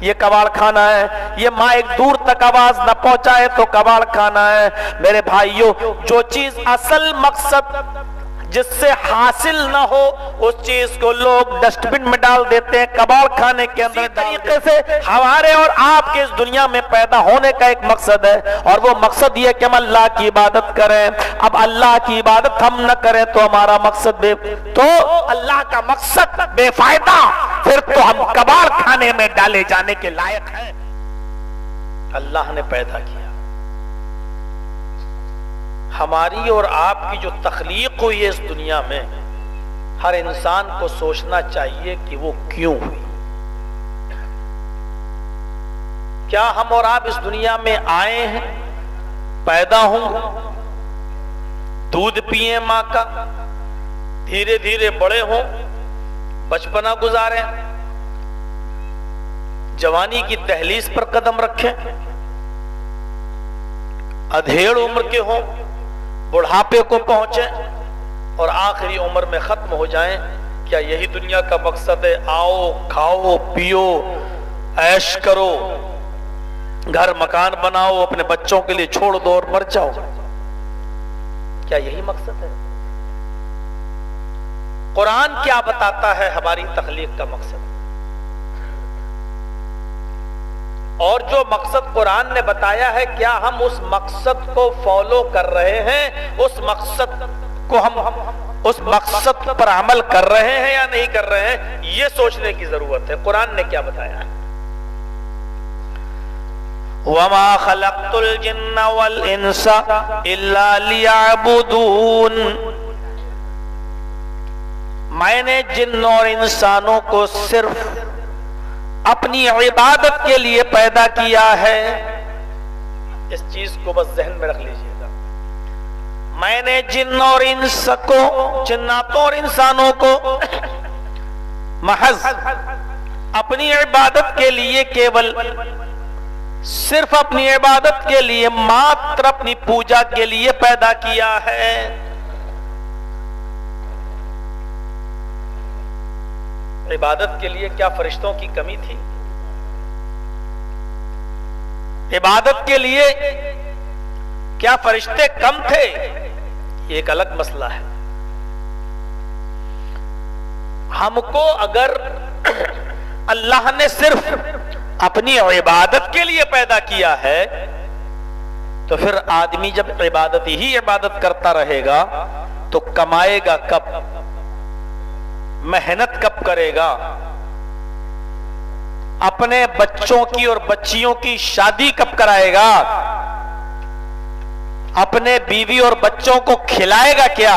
یہ کباڑ خانہ ہے. یہ مائک دور تک آواز نہ پہنچائے تو کباڑ خانہ ہے. میرے بھائیوں، جو چیز اصل مقصد جس سے حاصل نہ ہو اس چیز کو لوگ ڈسٹ بن میں ڈال دیتے ہیں، کباڑ خانے کے اندر. طریقے سے ہمارے اور آپ کے اس دنیا میں پیدا ہونے کا ایک مقصد ہے، اور وہ مقصد یہ کہ ہم اللہ کی عبادت کریں. اب اللہ کی عبادت ہم نہ کریں تو ہمارا مقصد تو اللہ کا مقصد بے فائدہ، پھر تو ہم کباڑ خانے میں ڈالے جانے کے لائق ہیں. اللہ نے پیدا کیا. ہماری اور آپ کی جو تخلیق ہوئی ہے اس دنیا میں، ہر انسان کو سوچنا چاہیے کہ وہ کیوں ہوئی. کیا ہم اور آپ اس دنیا میں آئے ہیں، پیدا ہوں، دودھ پیئیں ماں کا، دھیرے دھیرے بڑے ہوں، بچپنا گزاریں، جوانی کی دہلیز پر قدم رکھیں، ادھیڑ عمر کے ہوں، بڑھاپے کو پہنچیں اور آخری عمر میں ختم ہو جائیں؟ کیا یہی دنیا کا مقصد ہے؟ آؤ، کھاؤ، پیو، عیش کرو، گھر مکان بناؤ، اپنے بچوں کے لیے چھوڑ دو اور مر جاؤ. کیا یہی مقصد ہے؟ قرآن کیا بتاتا ہے ہماری تخلیق کا مقصد؟ اور جو مقصد قرآن نے بتایا ہے، کیا ہم اس مقصد کو فالو کر رہے ہیں؟ اس مقصد پر عمل کر رہے ہیں یا نہیں کر رہے ہیں؟ یہ سوچنے کی ضرورت ہے. قرآن نے کیا بتایا ہے؟ وَمَا خَلَقْتُ الْجِنَّ وَالْإِنسَ إِلَّا لِيَعْبُدُونَ. میں نے جنوں اور انسانوں کو صرف اپنی عبادت کے لیے پیدا کیا ہے. اس چیز کو بس ذہن میں رکھ لیجئے گا. میں نے جنوں اور انس کو، جناتوں اور انسانوں کو محض اپنی عبادت کے لیے، کیول صرف اپنی عبادت کے لیے، ماتر اپنی پوجا کے لیے پیدا کیا ہے. عبادت کے لیے کیا فرشتوں کی کمی تھی؟ عبادت کے لیے کیا فرشتے کم تھے؟ یہ ایک الگ مسئلہ ہے. ہم کو اگر اللہ نے صرف اپنی عبادت کے لیے پیدا کیا ہے تو پھر آدمی جب عبادت ہی عبادت کرتا رہے گا تو کمائے گا کب؟ محنت کب کرے گا؟ اپنے بچوں کی اور بچیوں کی شادی کب کرائے گا؟ اپنے بیوی اور بچوں کو کھلائے گا کیا؟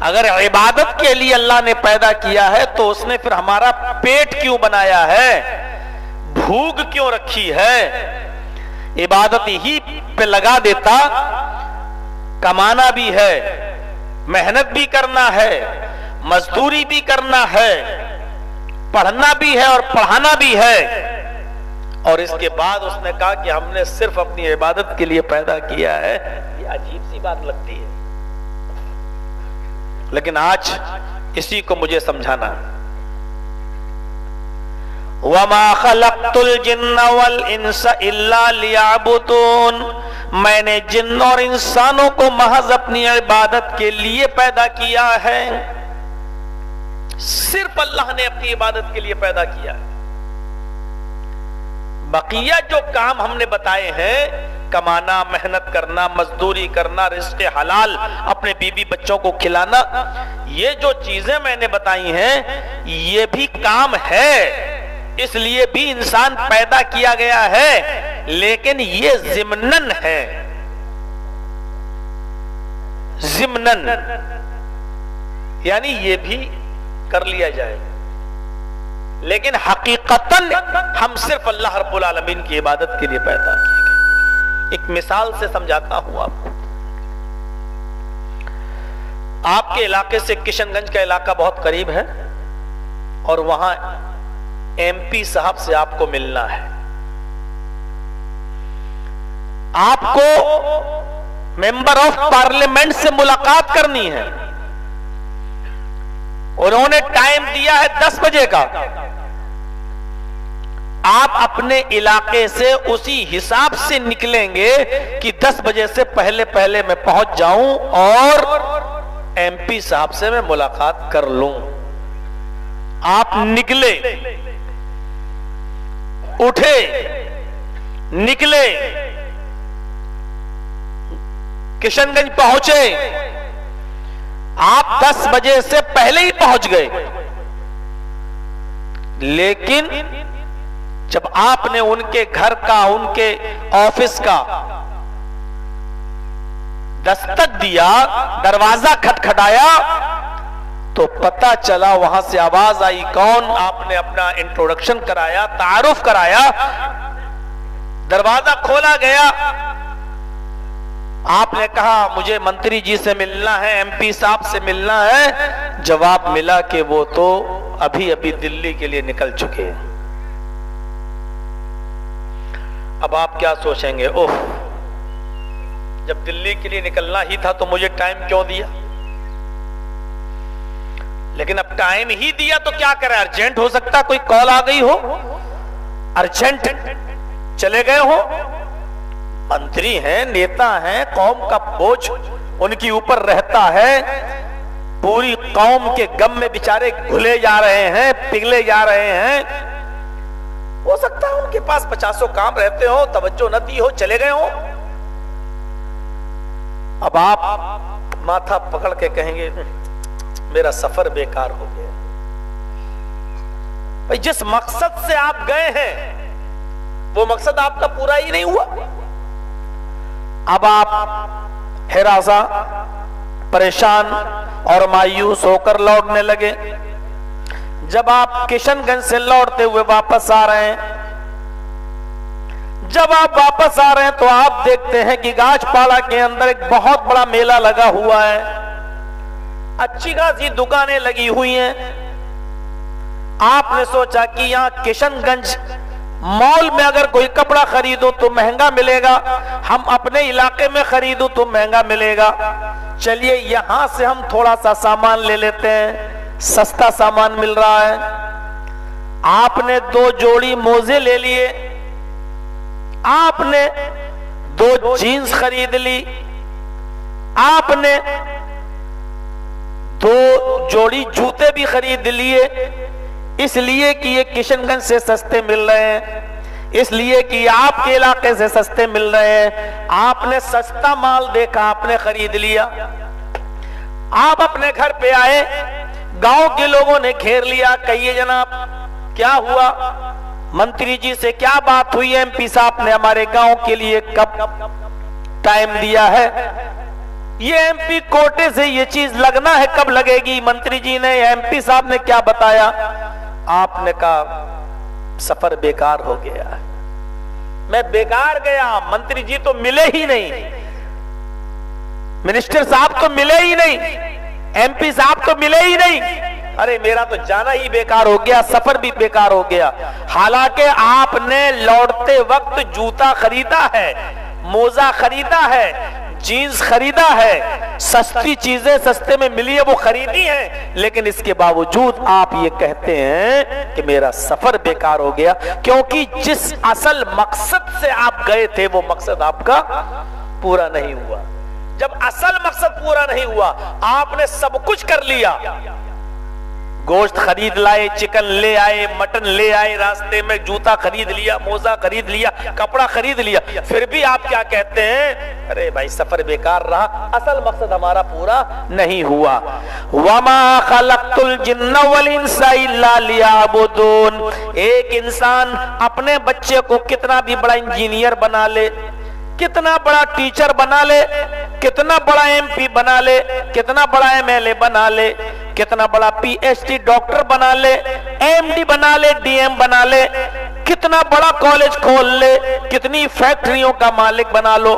اگر عبادت کے لیے اللہ نے پیدا کیا ہے تو اس نے پھر ہمارا پیٹ کیوں بنایا ہے؟ بھوک کیوں رکھی ہے؟ عبادت ہی پہ لگا دیتا. کمانا بھی ہے، محنت بھی کرنا ہے، مزدوری بھی کرنا ہے، پڑھنا بھی ہے اور پڑھانا بھی ہے، اور اس کے بعد اس نے کہا کہ ہم نے صرف اپنی عبادت کے لیے پیدا کیا ہے. یہ عجیب سی بات لگتی ہے، لیکن آج اسی کو مجھے سمجھانا. وَمَا خَلَقْتُ الْجِنَّ وَالْإِنسَ إِلَّا لِيَعْبُدُونَ. میں نے جن اور انسانوں کو محض اپنی عبادت کے لیے پیدا کیا ہے. صرف اللہ نے اپنی عبادت کے لیے پیدا کیا ہے. بقیہ جو کام ہم نے بتائے ہیں، کمانا، محنت کرنا، مزدوری کرنا، رزق حلال، اپنے بیوی بچوں کو کھلانا، یہ جو چیزیں میں نے بتائی ہیں یہ بھی کام ہے، اس لیے بھی انسان پیدا کیا گیا ہے، لیکن یہ ضمنن ہے. ضمنن یعنی یہ بھی کر لیا جائے، لیکن حقیقتاً ہم صرف اللہ رب العالمین کی عبادت کے لیے پیدا کیے گئے. ایک مثال سے سمجھاتا ہوں آپ کو. آپ کے علاقے سے کشن گنج کا علاقہ بہت قریب ہے، اور وہاں ایم پی صاحب سے آپ کو ملنا ہے. آپ کو ممبر آف پارلیمنٹ سے ملاقات کرنی ہے. انہوں نے ٹائم دیا ہے 10 بجے کا. آپ اپنے علاقے سے اسی حساب سے نکلیں گے کہ 10 بجے سے پہلے میں پہنچ جاؤں اور ایم پی صاحب سے میں ملاقات کر لوں. آپ نکلے, اٹھے, نکلے, کشن گنج پہنچے, آپ 10 بجے سے پہلے ہی پہنچ گئے, لیکن جب آپ نے ان کے گھر کا, ان کے آفس کا دستک دیا, دروازہ کھٹکھٹایا, تو پتہ چلا, وہاں سے آواز آئی, کون؟ آپ نے اپنا انٹروڈکشن کرایا, تعارف کرایا, دروازہ کھولا گیا, آپ نے کہا مجھے منتری جی سے ملنا ہے, ایم پی صاحب سے ملنا ہے. جواب ملا کہ وہ تو ابھی دلی کے لیے نکل چکے ہیں. اب آپ کیا سوچیں گے, اوہ جب دلی کے لیے نکلنا ہی تھا تو مجھے ٹائم کیوں دیا؟ لیکن اب ٹائم ہی دیا تو کیا کریں, ارجنٹ ہو سکتا, کوئی کال آ گئی ہو, ارجنٹ چلے گئے ہو. منتری ہیں, نیتا ہیں, قوم کا بوجھ ان کی اوپر رہتا ہے, پوری قوم کے غم میں بیچارے گھلے جا رہے ہیں, پگھلے جا رہے ہیں. ہو سکتا ہے ان کے پاس 50 کام رہتے ہو, توجہ نہ دی ہو, چلے گئے ہو. اب آپ ماتھا پکڑ کے کہیں گے میرا سفر بیکار ہو گیا. بھئی جس مقصد سے آپ گئے ہیں وہ مقصد آپ کا پورا ہی نہیں ہوا. اب آپ ہراساں, پریشان اور مایوس ہو کر لوٹنے لگے. جب آپ کشن گنج سے لوٹتے ہوئے واپس آ رہے ہیں, جب آپ واپس آ رہے ہیں تو آپ دیکھتے ہیں کہ گاج پاڑا کے اندر ایک بہت بڑا میلہ لگا ہوا ہے, اچھی خاصی دکانیں لگی ہوئی ہیں. آپ نے سوچا کہ یہاں کشن گنج مال میں اگر کوئی کپڑا خریدو تو مہنگا ملے گا, ہم اپنے علاقے میں خریدو تو مہنگا ملے گا, چلیے یہاں سے ہم تھوڑا سا سامان لے لیتے ہیں, سستا سامان مل رہا ہے. آپ نے 2 جوڑی موزے لے لیے, آپ نے 2 جینز خرید لی, آپ نے 2 جوڑی جوتے بھی خرید لیے, اس لیے کہ یہ کشن گنج سے سستے مل رہے ہیں, اس لیے کہ یہ آپ کے علاقے سے سستے مل رہے ہیں. آپ نے سستا مال دیکھا, آپ نے خرید لیا. آپ اپنے گھر پہ آئے, گاؤں کے لوگوں نے گھیر لیا, کہیے جناب کیا ہوا, منتری جی سے کیا بات ہوئی, ایم پی صاحب نے ہمارے گاؤں کے لیے کب ٹائم دیا ہے, یہ ایم پی کوٹے سے یہ چیز لگنا ہے, کب لگے گی, منتری جی نے, ایم پی صاحب نے کیا بتایا. آپ نے کہا سفر بیکار ہو گیا, میں بیکار گیا, منتری جی تو ملے ہی نہیں, منسٹر صاحب تو ملے ہی نہیں, ایم پی صاحب تو ملے ہی نہیں, ارے میرا تو جانا ہی بیکار ہو گیا, سفر بھی بیکار ہو گیا. حالانکہ آپ نے لوٹتے وقت جوتا خریدا ہے, موزہ خریدا ہے, جینز خریدا ہے, سستی چیزیں سستے میں ملی ہے وہ خریدی ہیں, لیکن اس کے باوجود آپ یہ کہتے ہیں کہ میرا سفر بیکار ہو گیا, کیونکہ جس اصل مقصد سے آپ گئے تھے وہ مقصد آپ کا پورا نہیں ہوا. جب اصل مقصد پورا نہیں ہوا, آپ نے سب کچھ کر لیا, گوشت خرید لائے, چکن لے آئے, مٹن لے آئے, راستے میں جوتا خرید لیا, موزہ خرید لیا, کپڑا خرید لیا, پھر بھی آپ کیا کہتے ہیں, ارے بھائی سفر بیکار رہا, اصل مقصد ہمارا پورا نہیں ہوا. وَمَا خَلَقْتُ الْجِنَّ وَالْإِنسَ إِلَّا لِيَعْبُدُونَ. ایک انسان اپنے بچے کو کتنا بھی بڑا انجینئر بنا لے, کتنا بڑا ٹیچر بنا لے, کتنا بڑا ایم پی بنا لے, کتنا بڑا ایم ایل اے بنا لے, کتنا بڑا پی ایچ ڈی ڈاکٹر بنا لے, ایم ڈی بنا لے, ڈی ایم بنا لے, کتنا بڑا کالج کھول لے, کتنی فیکٹریوں کا مالک بنا لو,